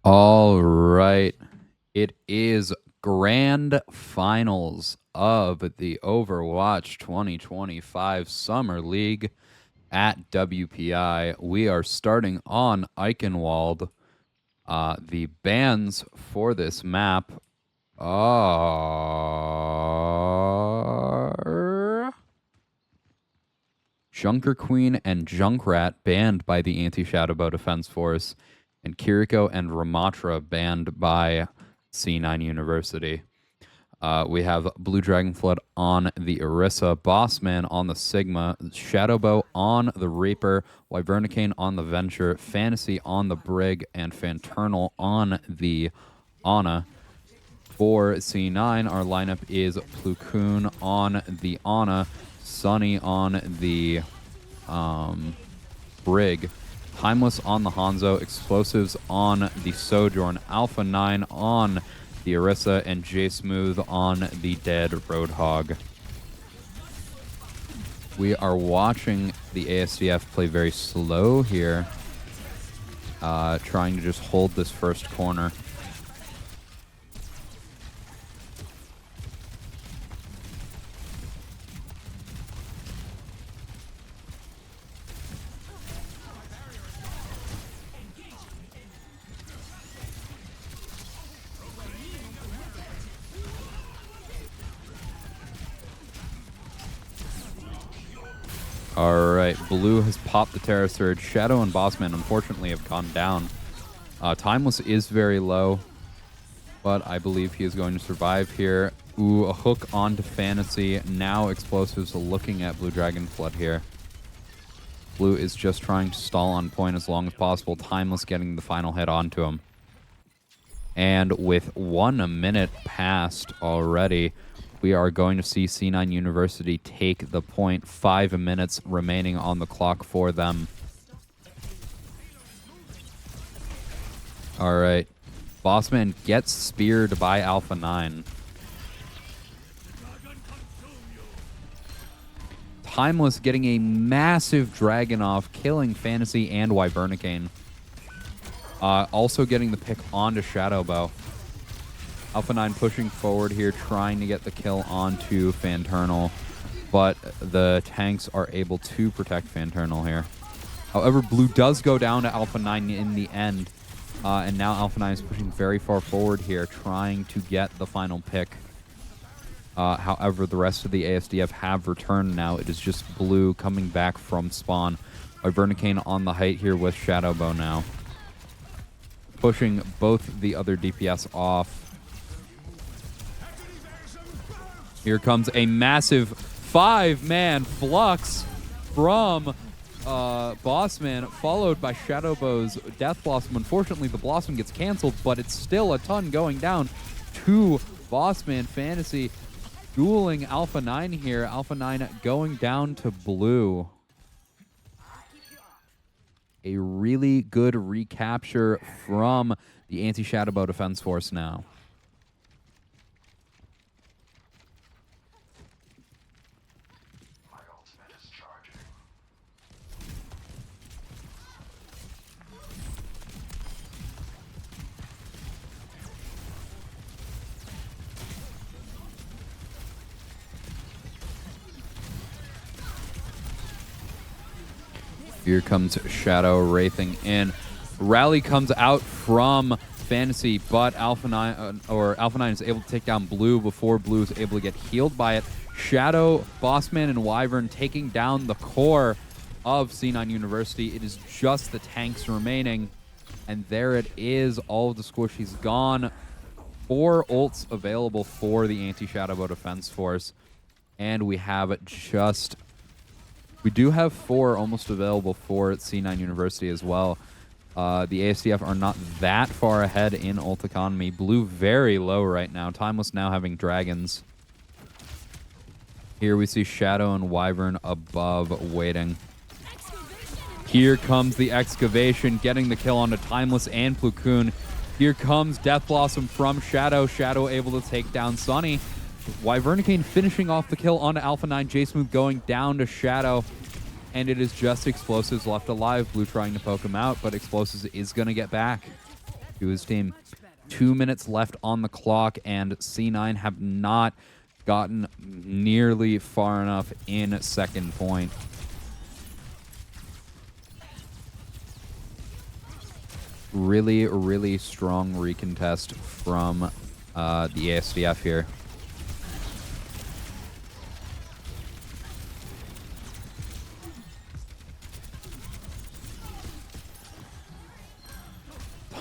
All right. It is grand finals of the Overwatch 2025 Summer League at WPI. We are starting on Eichenwald. The bans for this map are Junker Queen and Junkrat banned by the Anti-Shadowbow Defense Force, and Kiriko and Ramatra banned by C9 University. We have Blue Dragonflood on the Orisa, Bossman on the Sigma, Shadowbow on the Reaper, Wyvernicane on the Venture, Fantasy on the Brig, and Fanternal on the Ana. For C9, our lineup is Plukun on the Ana, Sunny on the Brig, Timeless on the Hanzo, Explosives on the Sojourn, Alpha 9 on the Orisa, and J Smooth on the Dead Roadhog. We are watching the ASDF play very slow here, trying to just hold this first corner. All right, Blue has popped the Terra Surge. Shadow and Bossman, unfortunately, have gone down. Timeless is very low, but I believe he is going to survive here. Ooh, a hook onto Fantasy. Now Explosives looking at Blue Dragon Flood here. Blue is just trying to stall on point as long as possible. Timeless getting the final hit onto him. And with 1 minute passed already, we are going to see C9 University take the point. 5 minutes remaining on the clock for them. All right. Bossman gets speared by Alpha 9. Timeless getting a massive dragon off, killing Fantasy and Wyvernicane. Also getting the pick onto Shadowbow. Alpha 9 pushing forward here, trying to get the kill onto Fanternal, but the tanks are able to protect Fanternal here. However, Blue does go down to Alpha 9 in the end, and now Alpha 9 is pushing very far forward here, trying to get the final pick. However, the rest of the ASDF have returned now. It is just Blue coming back from spawn. Wyvernicane on the height here with Shadowbow now, pushing both the other DPS off. Here comes a massive 5-man flux from Bossman, followed by Shadowbow's Death Blossom. Unfortunately, the Blossom gets canceled, but it's still a ton going down to Bossman. Fantasy dueling Alpha 9 here. Alpha 9 going down to Blue. A really good recapture from the Anti-Shadowbow Defense Force now. Here comes Shadow wraithing in. Rally comes out from Fantasy, but Alpha 9 is able to take down Blue before Blue is able to get healed by it. Shadow, Bossman, and Wyvern taking down the core of C9 University. It is just the tanks remaining, and there it is. All of the squishies gone. 4 ults available for the Anti-Shadowbow Defense Force, and we have just... We do have 4 almost available for C9 University as well. The ASDF are not that far ahead in ult economy. Blue very low right now. Timeless now having dragons. Here we see Shadow and Wyvern above waiting. Here comes the excavation, getting the kill onto Timeless and Plukun. Here comes Death Blossom from Shadow. Shadow able to take down Sunny. Wyvernicane finishing off the kill onto Alpha 9. J-Smooth going down to Shadow. And it is just Explosives left alive. Blue trying to poke him out, but Explosives is going to get back. to his team. 2 minutes left on the clock, and C9 have not gotten nearly far enough in second point. Really, really strong recontest from the ASDF here.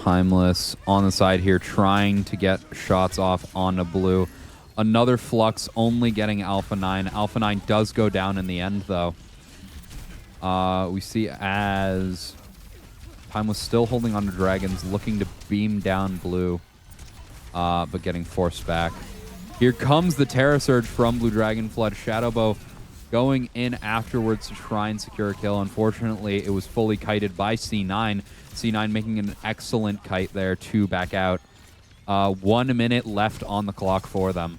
Timeless on the side here, trying to get shots off onto blue. Another Flux only getting Alpha 9. Alpha 9 does go down in the end, though. We see as Timeless still holding on to Dragons, looking to beam down blue, but getting forced back. Here comes the Terra Surge from Blue Dragon Flood. Shadowbow going in afterwards to try and secure a kill. Unfortunately, it was fully kited by C9. C9 making an excellent kite there to back out. 1 minute left on the clock for them.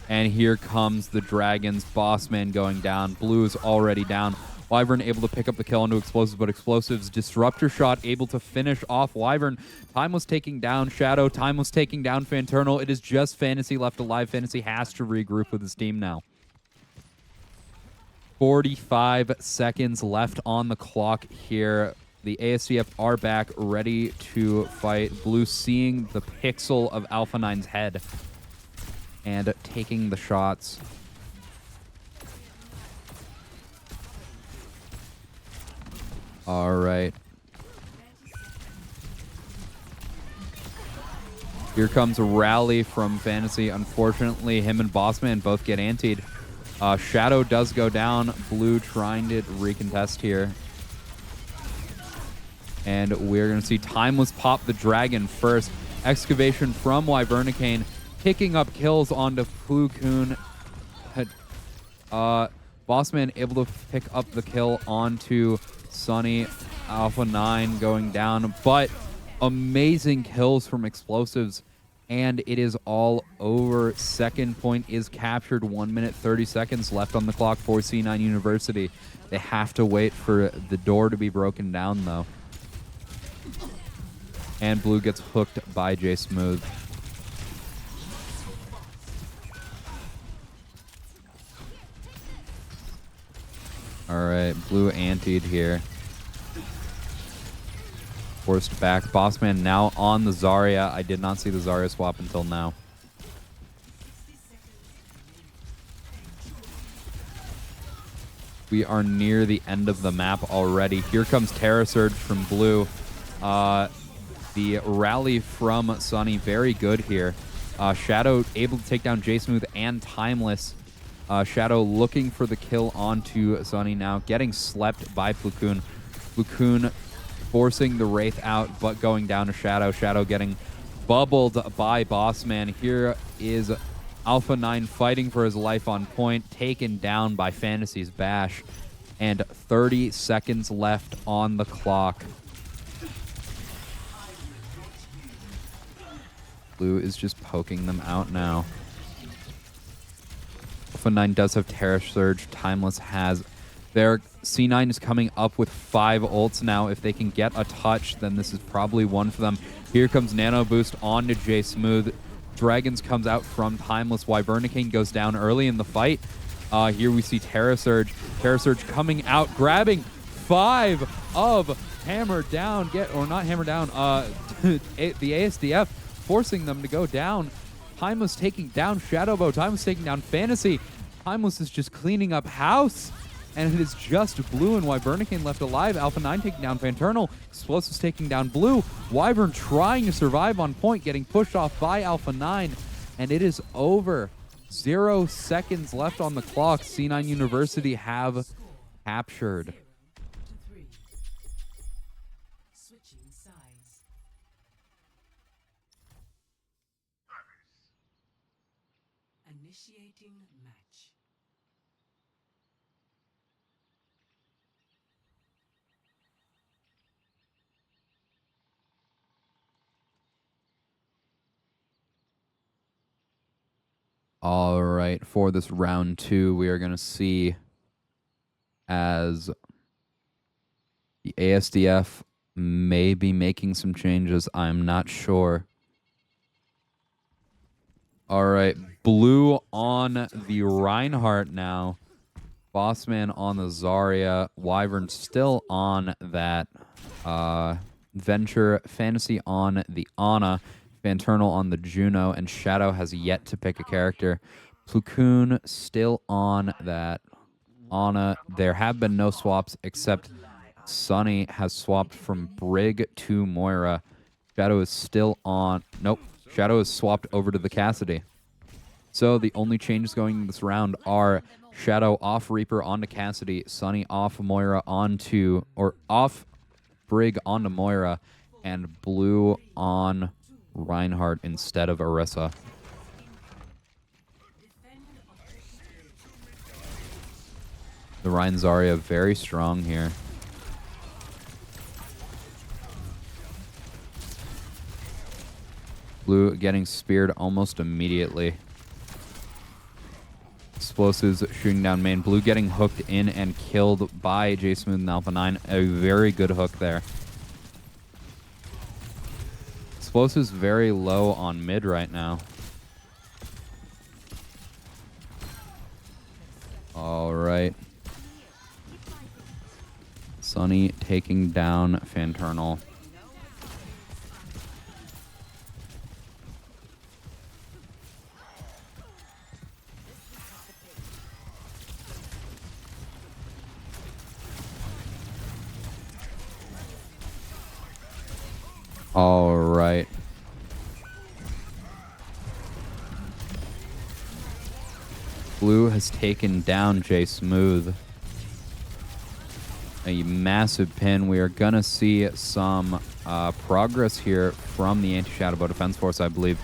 And here comes the Dragons. Bossman going down. Blue is already down. Wyvern able to pick up the kill onto Explosives, but Explosives Disruptor Shot able to finish off Wyvern. Timeless taking down Shadow. Timeless taking down Fanternal. It is just Fantasy left alive. Fantasy has to regroup with his team now. 45 seconds left on the clock here. The ASCF are back, ready to fight. Blue seeing the pixel of Alpha 9's head and taking the shots. All right. Here comes a rally from Fantasy. Unfortunately, him and Bossman both get antied. Shadow does go down. Blue trying to recontest here. And we're going to see Timeless pop the Dragon first. Excavation from Wyvernicane, picking up kills onto Plukun. Bossman able to pick up the kill onto Sunny. Alpha 9 going down, but amazing kills from Explosives, and it is all over. Second point is captured. 1 minute 30 seconds left on the clock for C9 University. They have to wait for the door to be broken down, though. And Blue gets hooked by J Smooth. All right, Blue antied here. Forced back. Bossman now on the Zarya. I did not see the Zarya swap until now. We are near the end of the map already. Here comes Terra Surge from Blue. The rally from Sunny, very good here. Shadow able to take down J Smooth and Timeless. Shadow looking for the kill onto Sunny now, getting slept by Plukun. Plukun forcing the Wraith out, but going down to Shadow. Shadow getting bubbled by Bossman. Here is Alpha 9 fighting for his life on point, taken down by Fantasy's Bash. And 30 seconds left on the clock. Blue is just poking them out now. Alpha 9 does have Terra Surge. Timeless has their C9 is coming up with 5 ults now. If they can get a touch, then this is probably one for them. Here comes Nano Boost on to J Smooth. Dragons comes out from Timeless. Wyvernicane goes down early in the fight. Here we see Terra Surge. Terra Surge coming out, grabbing 5 of Hammer Down. Not Hammer Down. The ASDF forcing them to go down. Timeless taking down Shadowbow. Timeless taking down Fantasy. Timeless is just cleaning up house. And it is just Blue and Wyvernicane left alive. Alpha 9 taking down Fanternal. Explosives taking down Blue. Wyvern trying to survive on point, getting pushed off by Alpha 9. And it is over. 0 seconds left on the clock. C9 University have captured. Initiating match. All right, for this round 2, we are going to see as the ASDF Maybe making some changes. I'm not sure. All right. Blue on the Reinhardt now. Bossman on the Zarya. Wyvern still on that Venture. Fantasy on the Ana. Fanternal on the Juno. And Shadow has yet to pick a character. Plukun still on that Ana. There have been no swaps except Sunny has swapped from Brig to Moira. Shadow is still on. Nope. Shadow is swapped over to the Cassidy. So the only changes going in this round are Shadow off Reaper onto Cassidy, Sunny off Moira onto, or off Brig onto Moira, and Blue on Reinhardt instead of Orisa. The Rein Zarya very strong here. Blue getting speared almost immediately. Explosives shooting down main. Blue getting hooked in and killed by J Smooth and Alpha 9. A very good hook there. Explosives very low on mid right now. All right. Sunny taking down Fanternal. All right. Blue has taken down J Smooth. A massive pin. We are going to see some progress here from the Anti-Shadowbow Defense Force, I believe.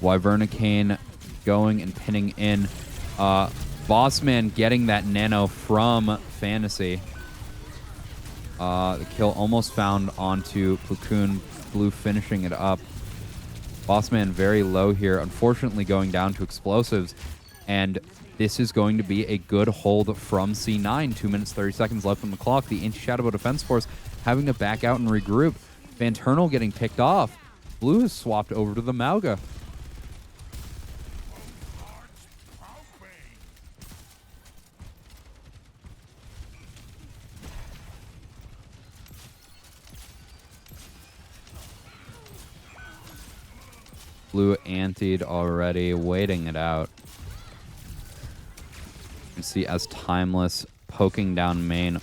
Wyvernicane going and pinning in. Bossman getting that nano from Fantasy. The kill almost found onto Plukun. Blue finishing it up. Bossman very low here, unfortunately going down to explosives. And this is going to be a good hold from C9. 2 minutes, 30 seconds left on the clock. The Anti-Shadowbow Defense Force having to back out and regroup. Fanternal getting picked off. Blue has swapped over to the Mauga. Blue antied already, waiting it out. You see as Timeless poking down main,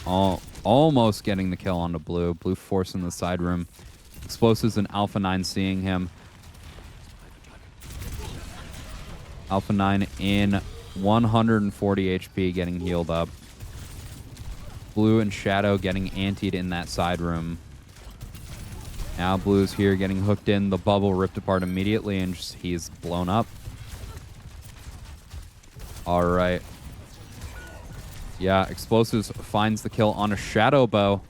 almost getting the kill onto Blue. Blue forcing the side room. Explosives and Alpha 9 seeing him. Alpha 9 in 140 HP getting healed up. Blue and Shadow getting antied in that side room. Now Blue's here getting hooked in. The bubble ripped apart immediately, and he's blown up. All right. Yeah, Explosives finds the kill on a Shadowbow.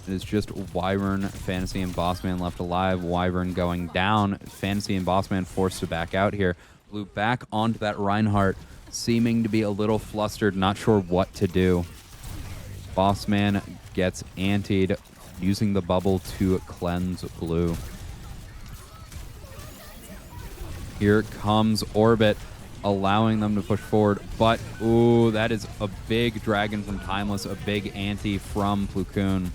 It is just Wyvern, Fantasy, and Bossman left alive. Wyvern going down. Fantasy and Bossman forced to back out here. Blue back onto that Reinhardt, seeming to be a little flustered, not sure what to do. Bossman gets antied, using the bubble to cleanse Blue. Here comes Orbit, allowing them to push forward. But, ooh, that is a big dragon from Timeless, a big anti from Plukun.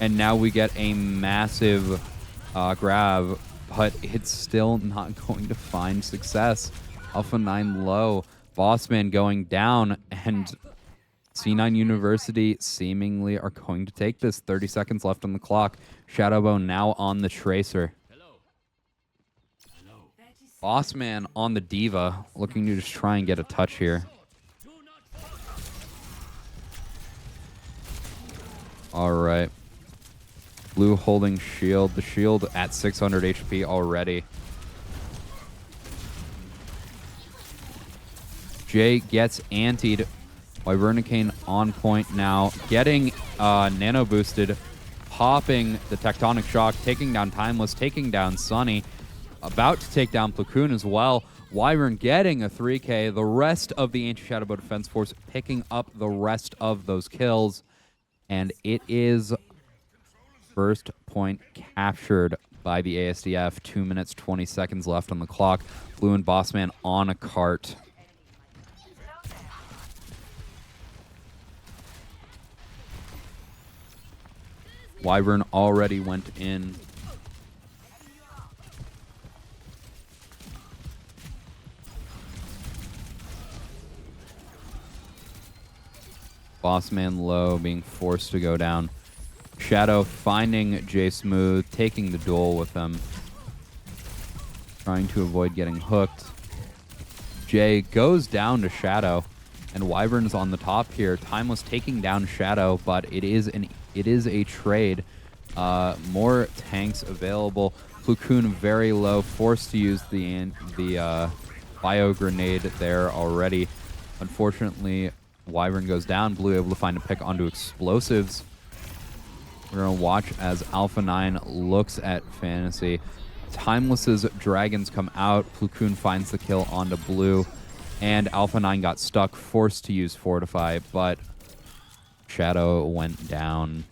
And now we get a massive grab, but it's still not going to find success. Alpha 9 low. Bossman going down, and C9 University seemingly are going to take this. 30 seconds left on the clock. Shadowbow now on the Tracer. Bossman on the Diva, looking to just try and get a touch here. All right. Blue holding shield. The shield at 600 HP already. Jay gets antied. Wyvernicane on point now. Getting nano boosted. Popping the Tectonic Shock. Taking down Timeless. Taking down Sunny. About to take down Plukun as well. Wyvern getting a 3K. The rest of the Anti-Shadowbow Defense Force picking up the rest of those kills. And it is First point captured by the ASDF. 2 minutes, 20 seconds left on the clock. Blue and Bossman on a cart. Wyvern already went in. Bossman low, being forced to go down. Shadow finding J Smooth, taking the duel with him. Trying to avoid getting hooked. Jay goes down to Shadow, and Wyvern's on the top here. Timeless taking down Shadow, but it is a trade. More tanks available. Plukun very low, forced to use the bio grenade there already. Unfortunately, Wyvern goes down. Blue able to find a pick onto explosives. We're going to watch as Alpha 9 looks at Fantasy. Timeless's dragons come out. Plukun finds the kill onto Blue. And Alpha 9 got stuck, forced to use Fortify, but Shadow went down.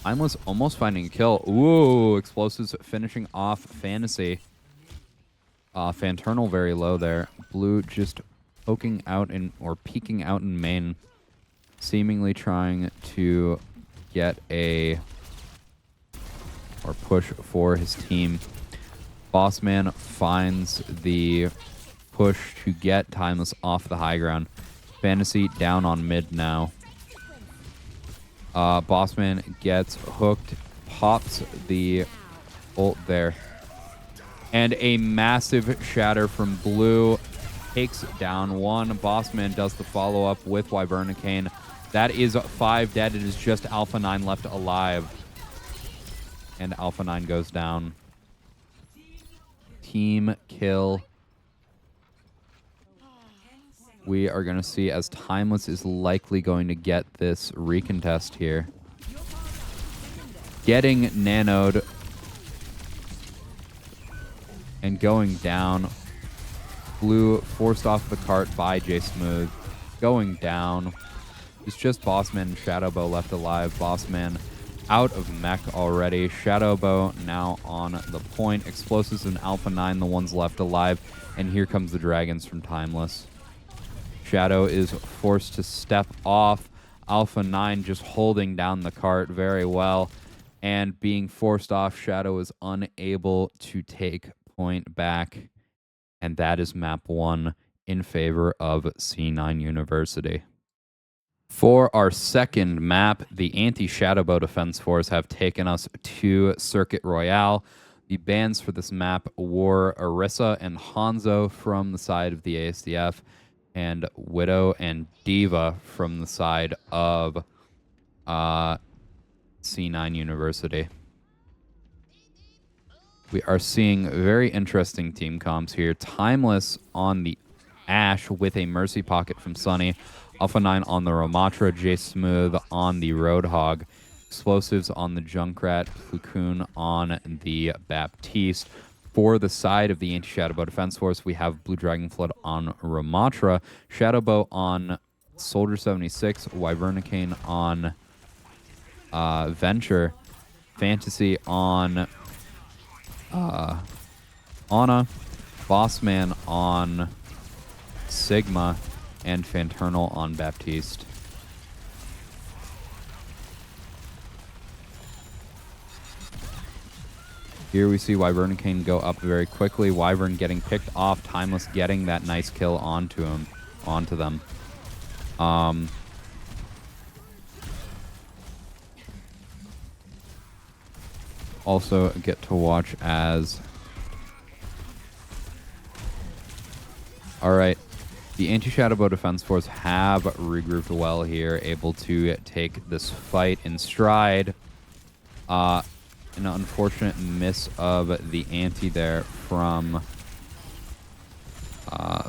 Timeless almost finding a kill. Ooh, explosives finishing off Fantasy. Fanternal very low there. Blue just poking out in, or peeking out in main. Seemingly trying to get a, or push for his team. Bossman finds the push to get Timeless off the high ground. Fantasy down on mid now. Bossman gets hooked, pops the ult there. And a massive shatter from Blue takes down one. Bossman does the follow-up with Wyvernicane. That is 5 dead. It is just Alpha 9 left alive. And Alpha 9 goes down. Team kill. We are going to see as Timeless is likely going to get this recontest here. Getting nanoed. And going down. Blue forced off the cart by J Smooth. Going down. It's just Bossman and Shadowbow left alive. Bossman out of mech already. Shadowbow now on the point. Explosives and Alpha 9, the ones left alive. And here comes the dragons from Timeless. Shadow is forced to step off. Alpha 9 just holding down the cart very well. And being forced off, Shadow is unable to take point back. And that is map 1 in favor of C9 University. For our second map, the Anti-Shadowbow Defense Force have taken us to Circuit Royale. The bans for this map were Orisa and Hanzo from the side of the ASDF, and Widow and Diva from the side of C9 University. We are seeing very interesting team comps here. Timeless on the Ashe with a Mercy Pocket from Sunny. Alpha 9 on the Ramatra. J Smooth on the Roadhog. Explosives on the Junkrat. Plukun on the Baptiste. For the side of the Anti-Shadowbow Defense Force, we have Blue Dragon Flood on Ramatra. Shadowbow on Soldier 76. Wyvernicane on Venture. Fantasy on Ana. Bossman on Sigma. And Fanternal on Baptiste. Here we see Wyvernicane go up very quickly. Wyvern getting picked off. Timeless getting that nice kill onto them. Also get to watch as... Alright. The Anti-Shadowbow Defense Force have regrouped well here, able to take this fight in stride. An unfortunate miss of the anti there from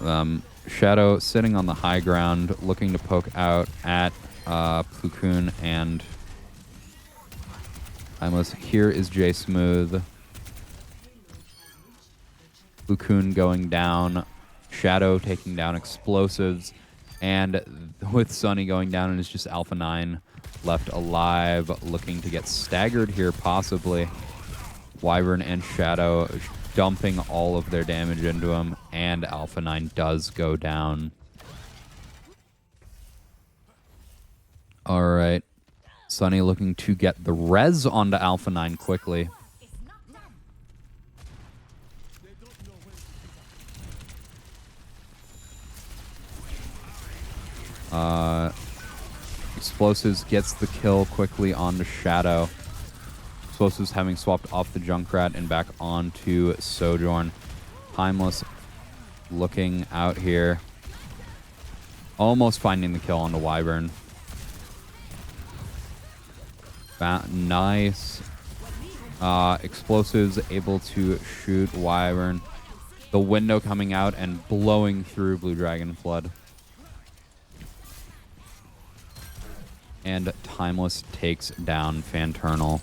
them. Shadow sitting on the high ground, looking to poke out at Plukun and Timeless. Here is J Smooth. Plukun going down. Shadow taking down explosives. And with Sunny going down, and it's just Alpha 9 left alive, looking to get staggered here, possibly. Wyvern and Shadow dumping all of their damage into him, and Alpha 9 does go down. All right. Sunny looking to get the res onto Alpha 9 quickly. Explosives gets the kill quickly onto Shadow. Explosives having swapped off the Junkrat and back onto Sojourn. Timeless looking out here. Almost finding the kill onto Wyvern. Nice. Explosives able to shoot Wyvern. The window coming out and blowing through Blue Dragon Flood. And Timeless takes down Fanternal.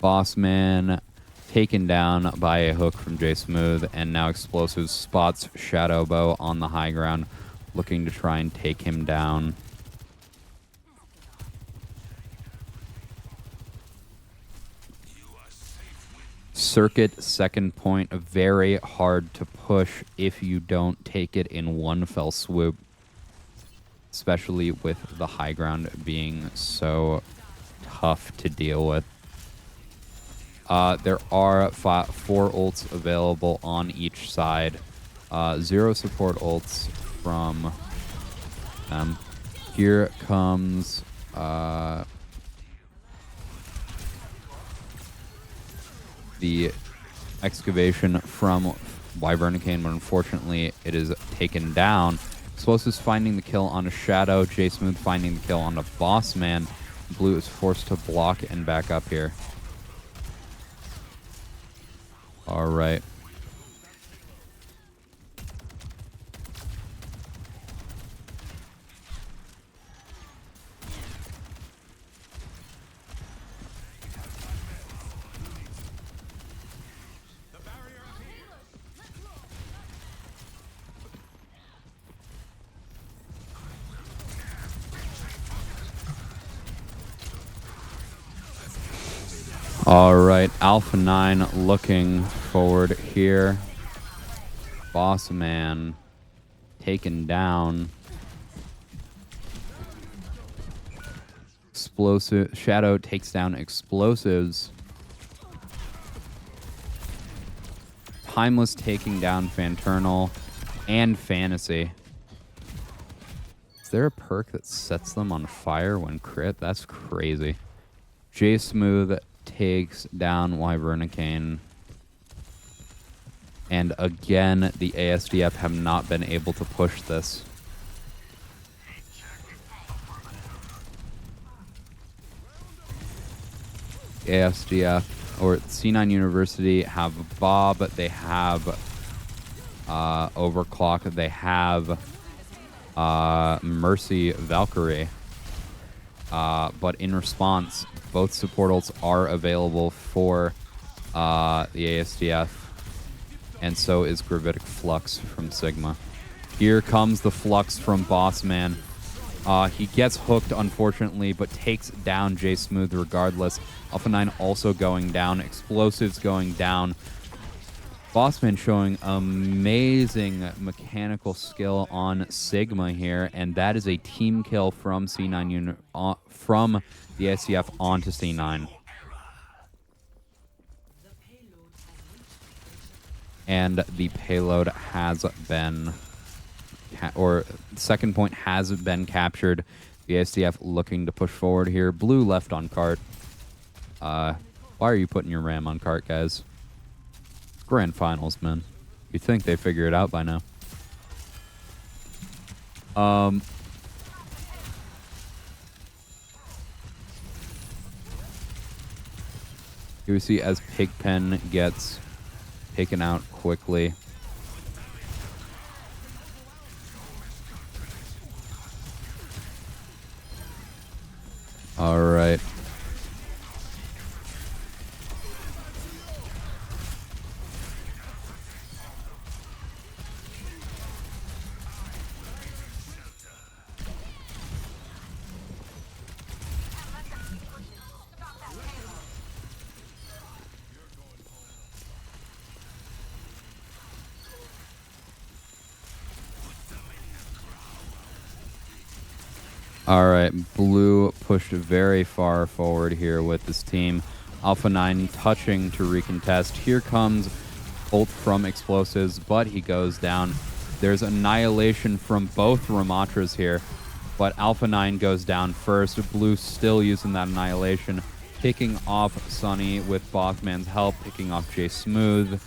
Bossman taken down by a hook from J Smooth, and now Explosives spots Shadowbow on the high ground, looking to try and take him down. Circuit second point, very hard to push if you don't take it in one fell swoop. Especially with the high ground being so tough to deal with. There are 4 ults available on each side. 0 support ults from them. Here comes the excavation from Wyvernicane, but unfortunately it is taken down. Explosives finding the kill on a Shadow. J Smooth finding the kill on a Bossman. Blue is forced to block and back up here. All right. All right, Alpha 9 looking forward here. Bossman taken down. Explosive Shadow takes down Explosives. Timeless taking down Fanternal and Fantasy. Is there a perk that sets them on fire when crit? That's crazy. J Smooth takes down Wyvernicane. And again, the ASDF have not been able to push this. ASDF or C9 University have Bob, they have Overclock, they have Mercy Valkyrie. But in response, both support ults are available for the ASDF, and so is Gravitic Flux from Sigma. Here comes the Flux from Bossman. He gets hooked, unfortunately, but takes down J Smooth regardless. Alpha 9 also going down. Explosives going down. Bossman showing amazing mechanical skill on Sigma here, and that is a team kill from C9 from the ASDF onto C9. And the payload has been, or second point has been captured. The ASDF looking to push forward here. Blue left on cart. Why are you putting your RAM on cart, guys? Grand finals, man. You'd think they figure it out by now. Here we see as Pigpen gets taken out quickly. All right. All right, Blue pushed very far forward here with this team. Alpha 9 touching to recontest. Here comes ult from Explosives, but he goes down. There's Annihilation from both Ramatras here, but Alpha 9 goes down first. Blue still using that Annihilation, picking off Sunny with Bossman's help, picking off J Smooth.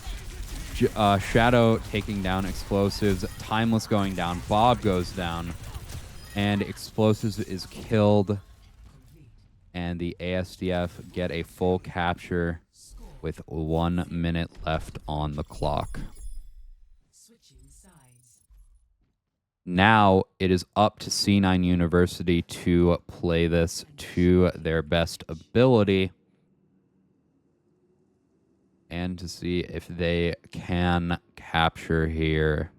Shadow taking down Explosives. Timeless going down. Bob goes down. And Explosives is killed. And the ASDF get a full capture with 1 minute left on the clock. Now it is up to C9 University to play this to their best ability and to see if they can capture here.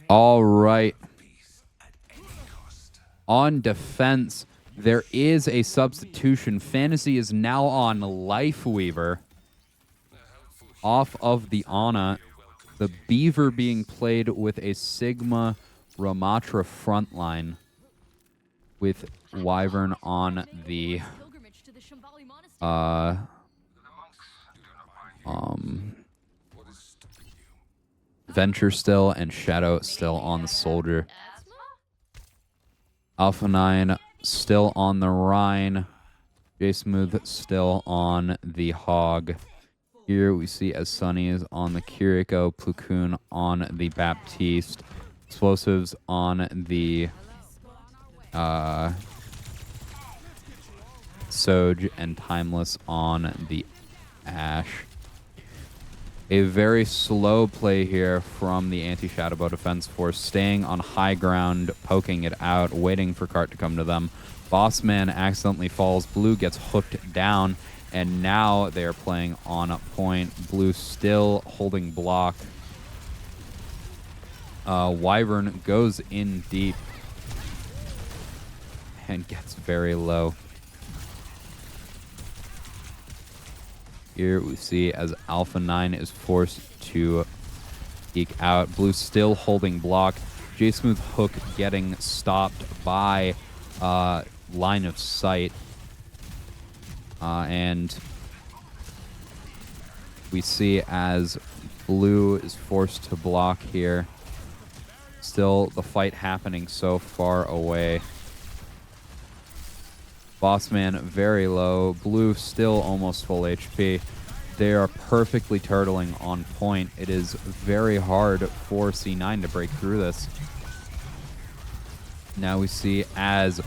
All right. On defense, there is a substitution. Fantasy is now on Lifeweaver. Off of the Ana. The Beaver being played with a Sigma Ramatra frontline. With Wyvern on the Venture still, and Shadow still on the Soldier. Alpha 9 still on the Rhine. J Smooth still on the Hog. Here we see as Sunny is on the Kiriko, Plukun on the Baptiste, Explosives on the Soj, and Timeless on the Ash. A very slow play here from the Anti-Shadowbow Defense Force, staying on high ground, poking it out, waiting for Cart to come to them. Bossman accidentally falls. Blue gets hooked down, and now they're playing on a point. Blue still holding block. Wyvern goes in deep and gets very low. Here we see as Alpha 9 is forced to eke out. Blue still holding block. J Smooth hook getting stopped by line of sight. And we see as Blue is forced to block here. Still the fight happening so far away. Bossman very low. Blue still almost full HP. They are perfectly turtling on point. It is very hard for C9 to break through this. Now we see as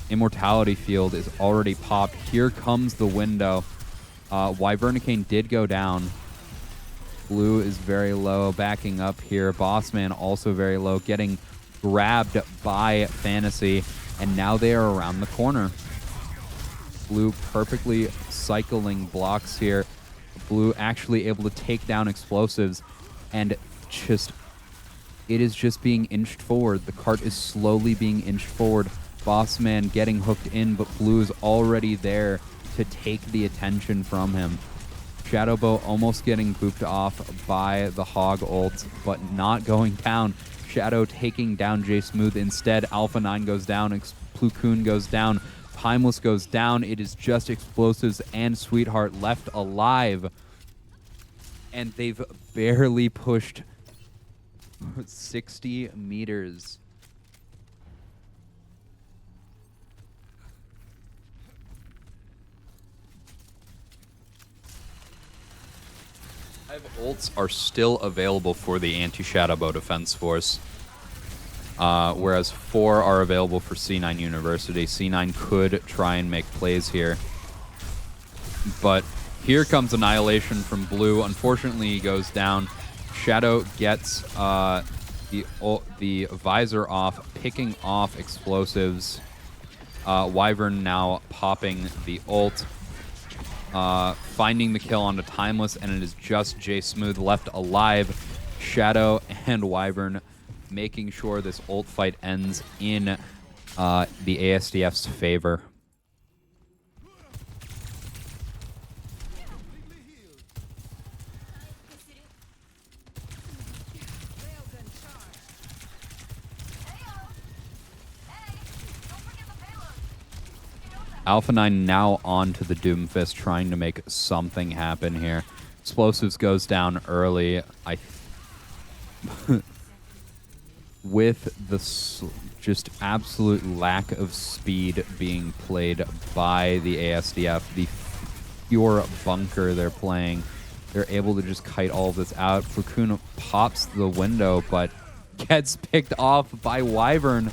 Immortality Field is already popped. Here comes the window. Wyvernicane did go down. Blue is very low, backing up here. Bossman also very low, getting grabbed by Fantasy. And now they are around the corner. Blue perfectly cycling blocks here. Blue actually able to take down Explosives. And just, it is just being inched forward. The cart is slowly being inched forward. Bossman getting hooked in, but Blue is already there to take the attention from him. Shadowbow almost getting booped off by the Hog ult, but not going down. Shadow taking down J Smooth instead. Alpha 9 goes down. Plukun goes down. Timeless goes down. It is just Explosives and Sweetheart left alive. And they've barely pushed 60 meters. Ults are still available for the Anti-Shadowbow Defense Force, whereas 4 are available for C9 University. C9 could try and make plays here. But here comes Annihilation from Blue. Unfortunately, he goes down. Shadow gets the visor off, picking off Explosives. Wyvern now popping the ult. Finding the kill onto Timeless, and it is just J Smooth left alive. Shadow and Wyvern making sure this ult fight ends in the ASDF's favor. Alpha 9 now on to the Doomfist, trying to make something happen here. Explosives goes down early. With the just absolute lack of speed being played by the ASDF, the pure bunker they're playing, they're able to just kite all of this out. Platoon pops the window, but gets picked off by Wyvern.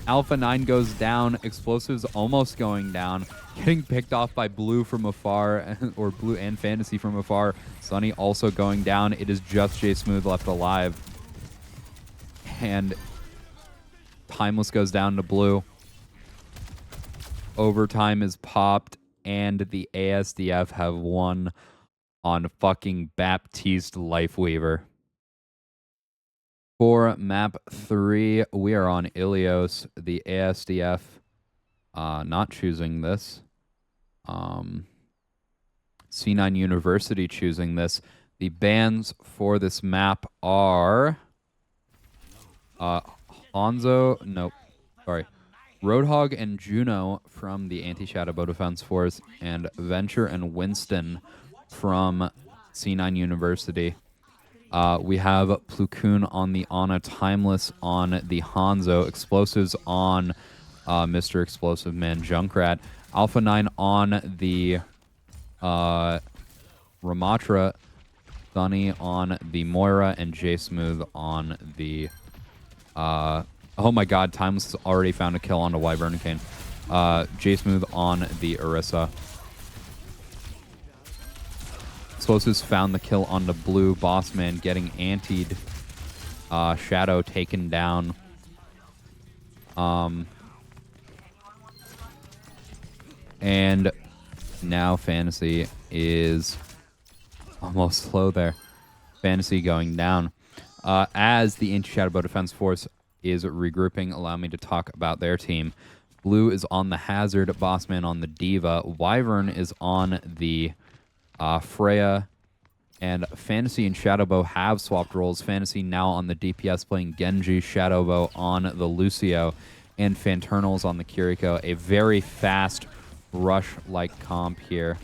Alpha 9 goes down. Explosives almost going down. Getting picked off by Blue from afar, or Blue and Fantasy from afar. Sunny also going down. It is just J Smooth left alive. And Timeless goes down to Blue. Overtime is popped, and the ASDF have won on fucking Baptiste Lifeweaver. For map 3, we are on Ilios. The ASDF not choosing this. C9 University choosing this. The bans for this map are Hanzo, nope, sorry. Roadhog and Juno from the Anti-Shadowbow Defense Force, and Venture and Winston from C9 University. We have Platoon on the Ana, Timeless on the Hanzo, Explosives on Mr. Explosive Man Junkrat, Alpha 9 on the Ramatra, Sunny on the Moira, and J Smooth on the oh my god, Timeless has already found a kill on the Wyvernicane. J Smooth on the Orisa. Explosives found the kill on the Blue. Bossman getting antied. Shadow taken down. And now Fantasy is almost slow there. Fantasy going down. As the Anti-Shadowbow Defense Force is regrouping, allow me to talk about their team. Blue is on the Hazard, Bossman on the Diva, Wyvern is on the Freya, and Fantasy and Shadowbow have swapped roles. Fantasy now on the DPS playing Genji, Shadowbow on the Lucio, and Fanternals on the Kiriko. A very fast rush-like comp here.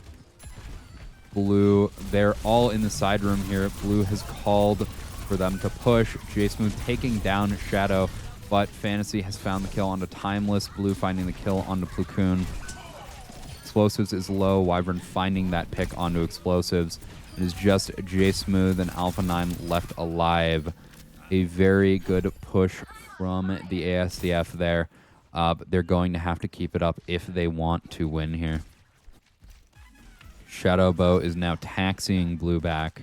Blue, they're all in the side room here. Blue has called for them to push. J-Smooth taking down Shadow, but Fantasy has found the kill onto Timeless. Blue finding the kill onto Platoon. Explosives is low. Wyvern finding that pick onto Explosives. It is just J Smooth and Alpha 9 left alive. A very good push from the ASDF there. But they're going to have to keep it up if they want to win here. Shadowbow is now taxiing Blue back.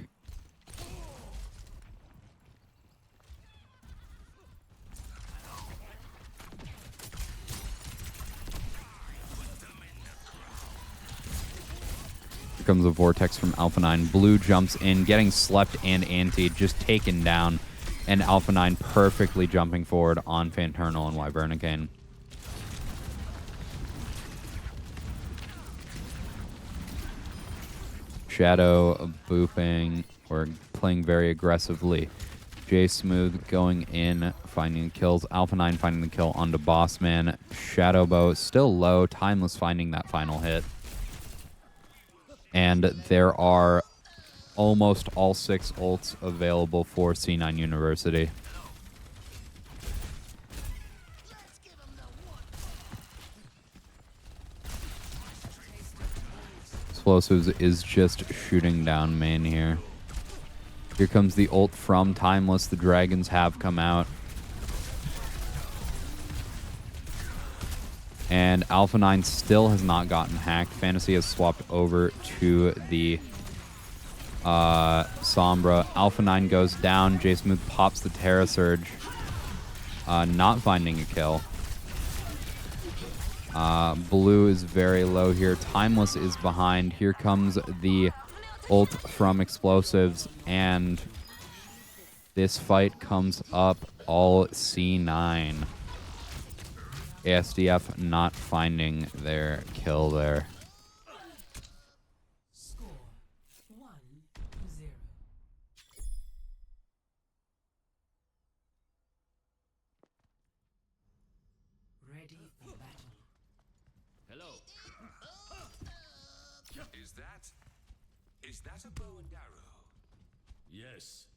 Comes a vortex from Alpha 9. Blue jumps in, getting slept and antied, just taken down, and Alpha 9 perfectly jumping forward on Fanternal and Wyvernicane. Shadow booping, or playing very aggressively. J Smooth going in, finding kills. Alpha 9 finding the kill onto Bossman. Shadowbow still low. Timeless finding that final hit. And there are almost all 6 ults available for C9 University. Explosives is just shooting down main here. Here comes the ult from Timeless. The dragons have come out. And Alpha 9 still has not gotten hacked. Fantasy has swapped over to the Sombra. Alpha 9 goes down. J Smooth pops the Terra Surge. Not finding a kill. Blue is very low here. Timeless is behind. Here comes the ult from Explosives. And This fight comes up all C9. ASDF not finding their kill there. Score 1-0. Ready for battle. Hello. Is that a bow and arrow? Yes.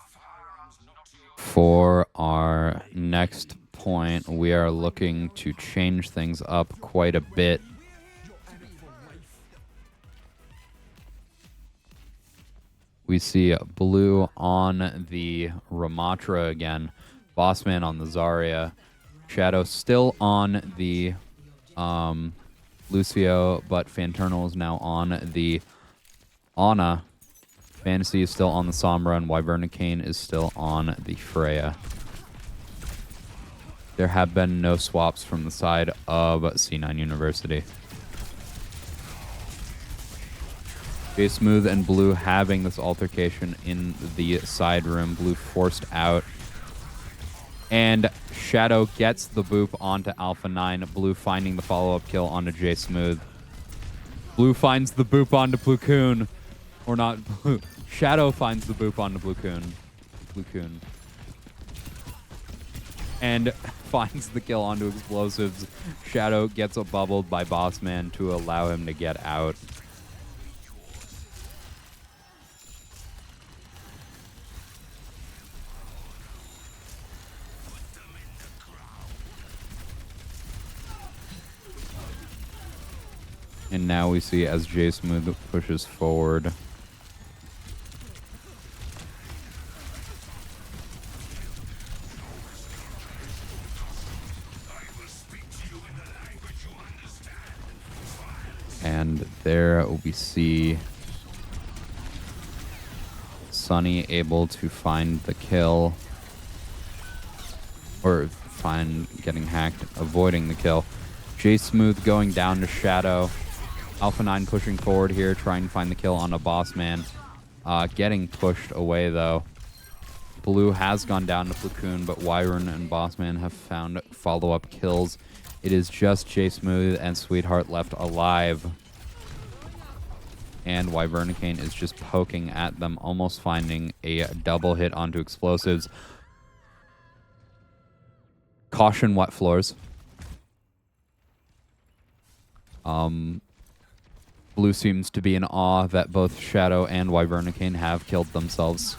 Firearms not to your... For our next point, we are looking to change things up quite a bit. We see blue on the Ramatra again, Bossman on the Zarya, Shadow still on the Lucio, but Fanternal is now on the Ana. Fantasy is still on the Sombra, and Wyvernicane is still on the Freya. There have been no swaps from the side of C9 University. Jay Smooth and Blue having this altercation in the side room. Blue forced out. And Shadow gets the boop onto Alpha 9. Blue finding the follow-up kill onto Jay Smooth. Blue finds the boop onto Blue Coon. Or not Blue. Shadow finds the boop onto Blue Coon. Blue Coon. And finds the kill onto Explosives. Shadow gets bubbled by Bossman to allow him to get out. And now we see as Jay Smooth pushes forward. And there we see Sunny able to find the kill. Or getting hacked, avoiding the kill. Jay Smooth going down to Shadow. Alpha 9 pushing forward here, trying to find the kill on a Bossman. Getting pushed away, though. Blue has gone down to Platoon, but Wyvern and Bossman have found follow-up kills. It is just Jay Smooth and Sweetheart left alive. And Wyvernicane is just poking at them, almost finding a double hit onto Explosives. Caution wet floors. Blue seems to be in awe that both Shadow and Wyvernicane have killed themselves.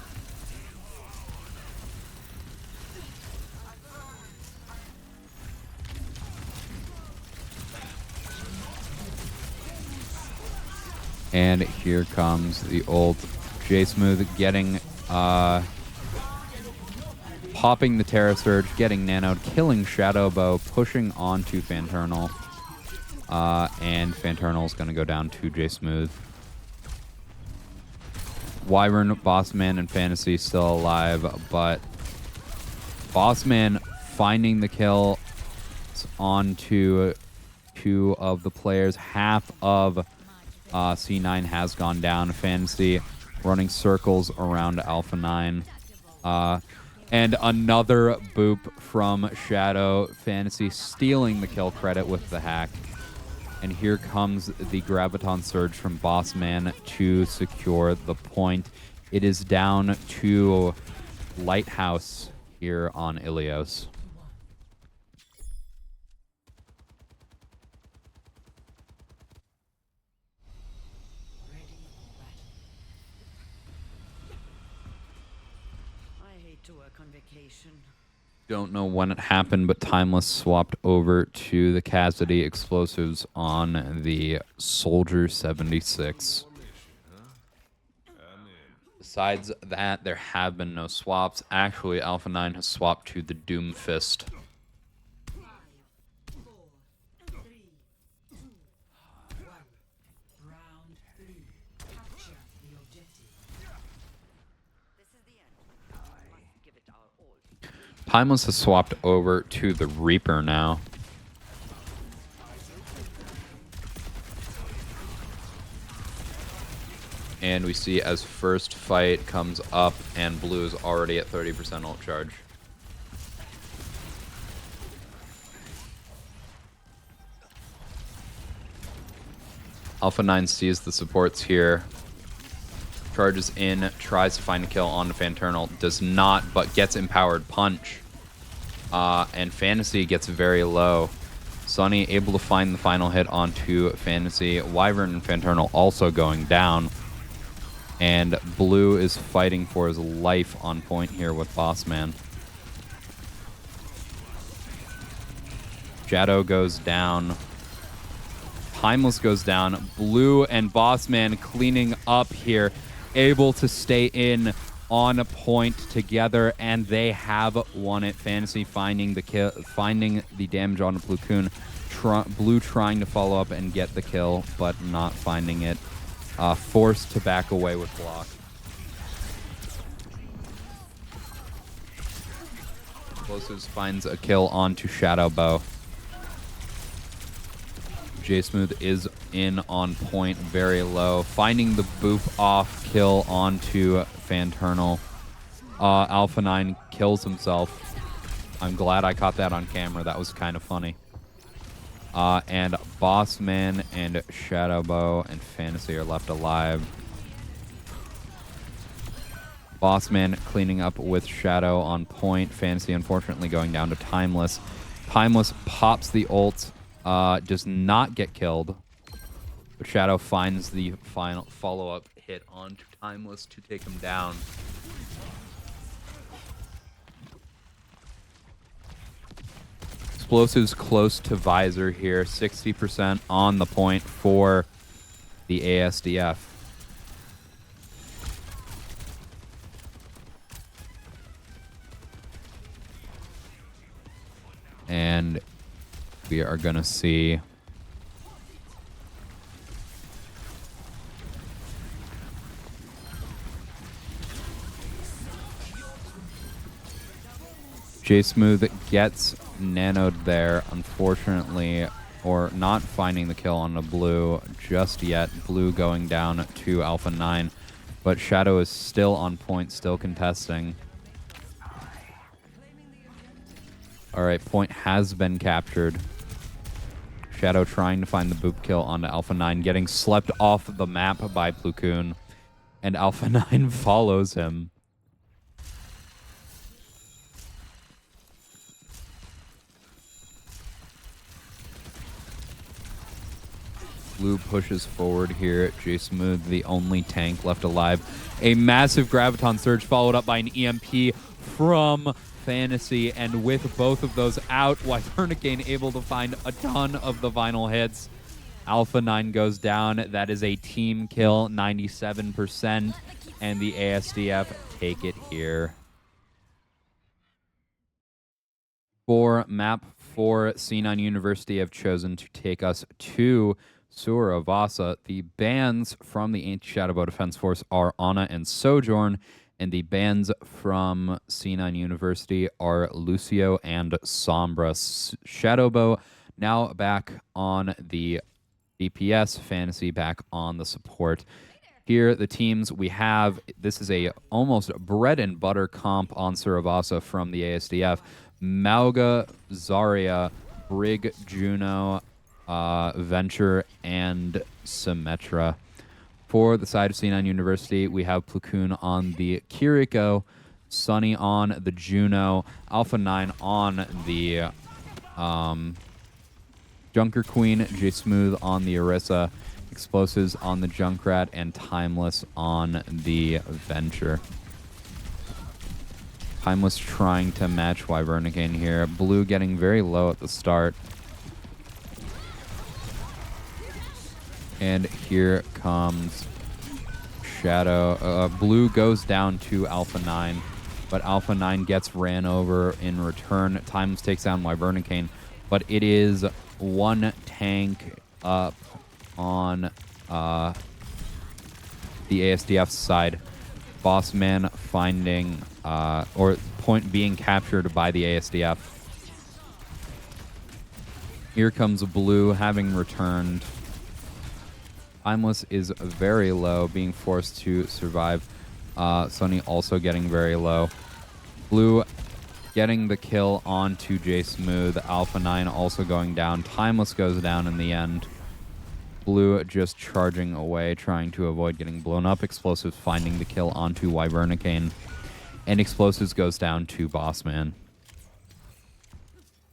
And here comes the old Jay Smooth getting, popping the Terra Surge, getting nanoed, killing Shadowbow, pushing onto Fanternal. And Fanternal's going to go down to Jay Smooth. Wyvern, Bossman, and Fantasy still alive, but Bossman finding the kill onto two of the players. Half of C9 has gone down. Fantasy running circles around Alpha 9. And another boop from Shadow. Fantasy stealing the kill credit with the hack. And here comes the Graviton Surge from Bossman to secure the point. It is down to Lighthouse here on Ilios. I hate to work on vacation. Don't know when it happened, but Timeless swapped over to the Cassidy Explosives on the Soldier 76. Besides that, there have been no swaps. Actually, Alpha 9 has swapped to the Doom Fist. 5, 4, 3, 2, 1. Round 3. Capture the objective. This is the end. Must give it our all. Timeless has swapped over to the Reaper now. And we see as first fight comes up and Blue's already at 30% ult charge. Alpha 9 sees the supports here. Charges in, tries to find a kill on the Fanternal. Does not, but gets Empowered Punch. And Fantasy gets very low. Sunny able to find the final hit onto Fantasy. Wyvern and Fanternal also going down. And Blue is fighting for his life on point here with Bossman. Shadow goes down. Timeless goes down. Blue and Bossman cleaning up here. Able to stay in on a point together, and they have won it. Fantasy finding the kill, finding the damage on the Platoon. Blue trying to follow up and get the kill, but not finding it. Forced to back away with block. Explosives finds a kill onto Shadowbow. J-Smooth is in on point, very low. Finding the boop off kill onto Fanternal. Alpha 9 kills himself. I'm glad I caught that on camera. That was kind of funny. And Bossman and Shadowbow and Fantasy are left alive. Bossman cleaning up with Shadow on point. Fantasy unfortunately going down to Timeless. Timeless pops the ult. Does not get killed. But Shadow finds the final follow-up hit onto Timeless to take him down. Explosives close to Visor here. 60% on the point for the ASDF. And we are going to see J-Smooth gets nanoed there, unfortunately, or not finding the kill on the Blue just yet. Blue going down to Alpha 9, but Shadow is still on point, still contesting. All right, point has been captured. Shadow trying to find the boop kill onto Alpha 9, getting slept off the map by Platoon, and Alpha 9 follows him. Blue pushes forward here. J-Smooth, the only tank left alive. A massive Graviton Surge followed up by an EMP from Fantasy, and with both of those out, Wyvernicane able to find a ton of the final hits. Alpha 9 goes down. That is a team kill, 97%, and the ASDF take it here. For map 4, C9 University have chosen to take us to Suravasa. The bands from the Anti-Shadowbow Defense Force are Ana and Sojourn, and the bands from C9 University are Lucio and Sombra. Shadowbow now back on the DPS, Fantasy back on the support. Here, the teams we have, this is a almost bread and butter comp on Suravasa from the ASDF. Mauga, Zarya, Brig, Juno, Venture, and Symmetra. For the side of C9 University, we have Platoon on the Kiriko, Sunny on the Juno, Alpha 9 on the Junker Queen, J-Smooth on the Orisa, Explosives on the Junkrat, and Timeless on the Venture. Timeless trying to match Wyvernicane here. Blue getting very low at the start. And here comes Shadow. Blue goes down to Alpha 9, but Alpha 9 gets ran over in return. Timeless takes down Wyvernicane, but it is one tank up on the ASDF side. Bossman finding, or point being captured by the ASDF. Here comes Blue having returned. Timeless is very low, being forced to survive. Sunny also getting very low. Blue getting the kill onto J Smooth. Alpha 9 also going down. Timeless goes down in the end. Blue just charging away, trying to avoid getting blown up. Explosives finding the kill onto Wyvernicane. And Explosives goes down to Bossman.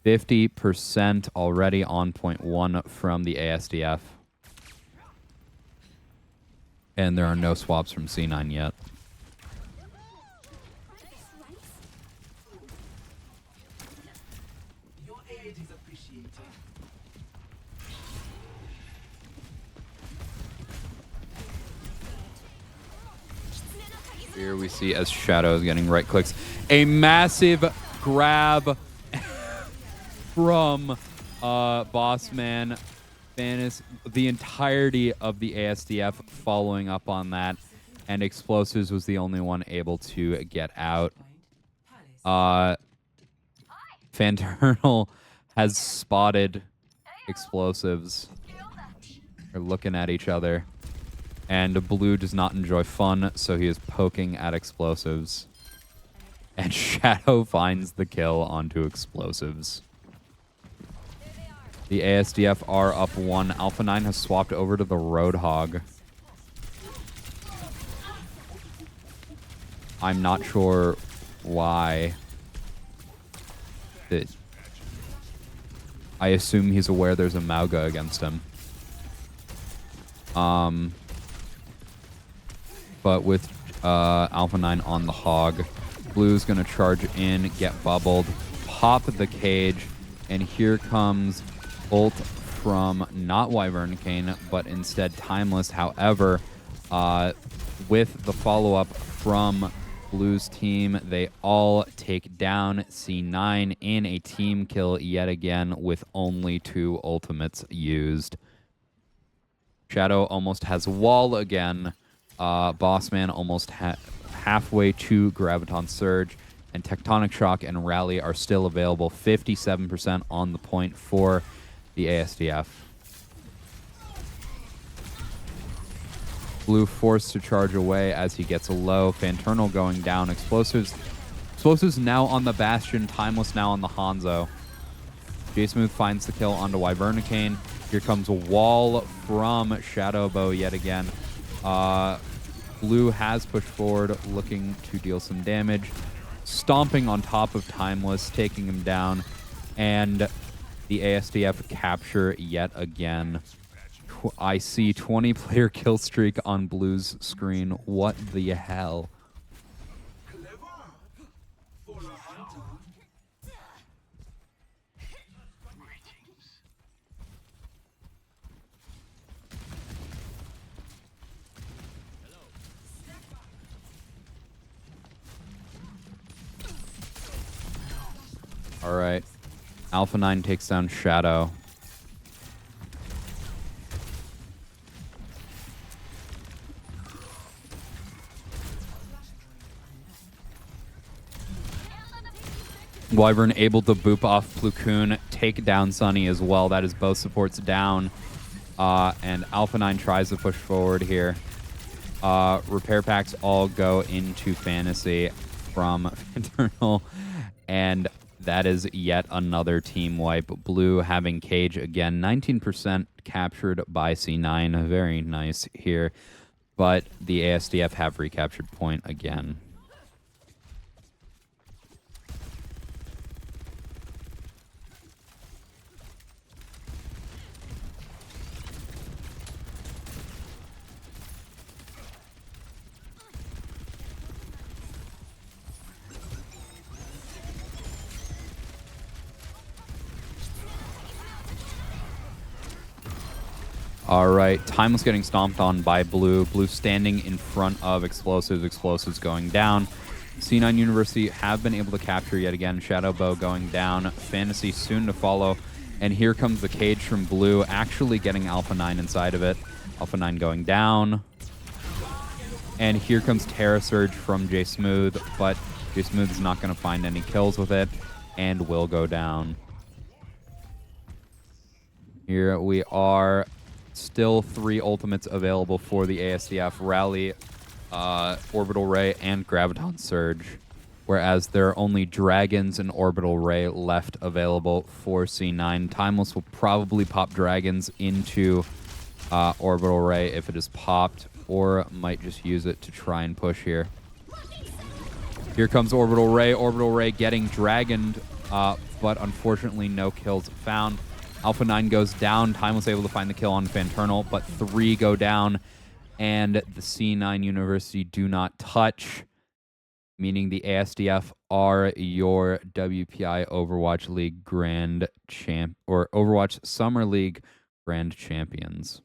50% already on point 1 from the ASDF. And there are no swaps from C9 yet. Your aid is appreciated. Here we see as Shadow is getting right clicks. A massive grab from Bossman. The entirety of the ASDF following up on that. And Explosives was the only one able to get out. Fanternal has spotted Explosives. They're looking at each other. And Blue does not enjoy fun, so he is poking at Explosives. And Shadow finds the kill onto Explosives. The ASDF are up 1. Alpha 9 has swapped over to the Roadhog. I'm not sure why. I assume he's aware there's a Mauga against him. But with Alpha 9 on the Hog, Blue's going to charge in, get bubbled, pop the cage, and here comes ult from not Wyvernicane, but instead Timeless. However, with the follow-up from Blue's team, they all take down C9 in a team kill yet again with only 2 ultimates used. Shadow almost has wall again. Bossman almost halfway to Graviton Surge, and Tectonic Shock and Rally are still available. 57% on the point for the ASDF. Blue forced to charge away as he gets low. Fanternal going down. Explosives now on the Bastion. Timeless now on the Hanzo. J-Smooth finds the kill onto Wyvernicane. Here comes a wall from Shadowbow yet again. Blue has pushed forward, looking to deal some damage. Stomping on top of Timeless, taking him down. And the ASDF capture yet again. I see 20-player kill streak on Blue's screen. What the hell? All right. Alpha 9 takes down Shadow. Wyvern able to boop off Plukun, take down Sunny as well. That is both supports down. And Alpha 9 tries to push forward here. Repair packs all go into Fantasy from Fanternal. And that is yet another team wipe. Blue having Cage again. 19% captured by C9. Very nice here. But the ASDF have recaptured point again. All right, Timeless getting stomped on by Blue. Blue standing in front of Explosives. Explosives going down. C9 University have been able to capture yet again. Shadowbow going down. Fantasy soon to follow. And here comes the cage from Blue, actually getting Alpha 9 inside of it. Alpha 9 going down. And here comes Terra Surge from J Smooth, but J Smooth is not going to find any kills with it and will go down. Here we are still 3 ultimates available for the ASDF: Rally, Orbital Ray, and Graviton Surge. Whereas there are only Dragons and Orbital Ray left available for C9. Timeless will probably pop Dragons into Orbital Ray if it is popped, or might just use it to try and push here. Here comes Orbital Ray. Orbital Ray getting dragoned, but unfortunately no kills found. Alpha 9 goes down. Timeless able to find the kill on Fanternal, but 3 go down, and the C9 University do not touch, meaning the ASDF are your WPI Overwatch League Grand Champ, or Overwatch Summer League Grand Champions.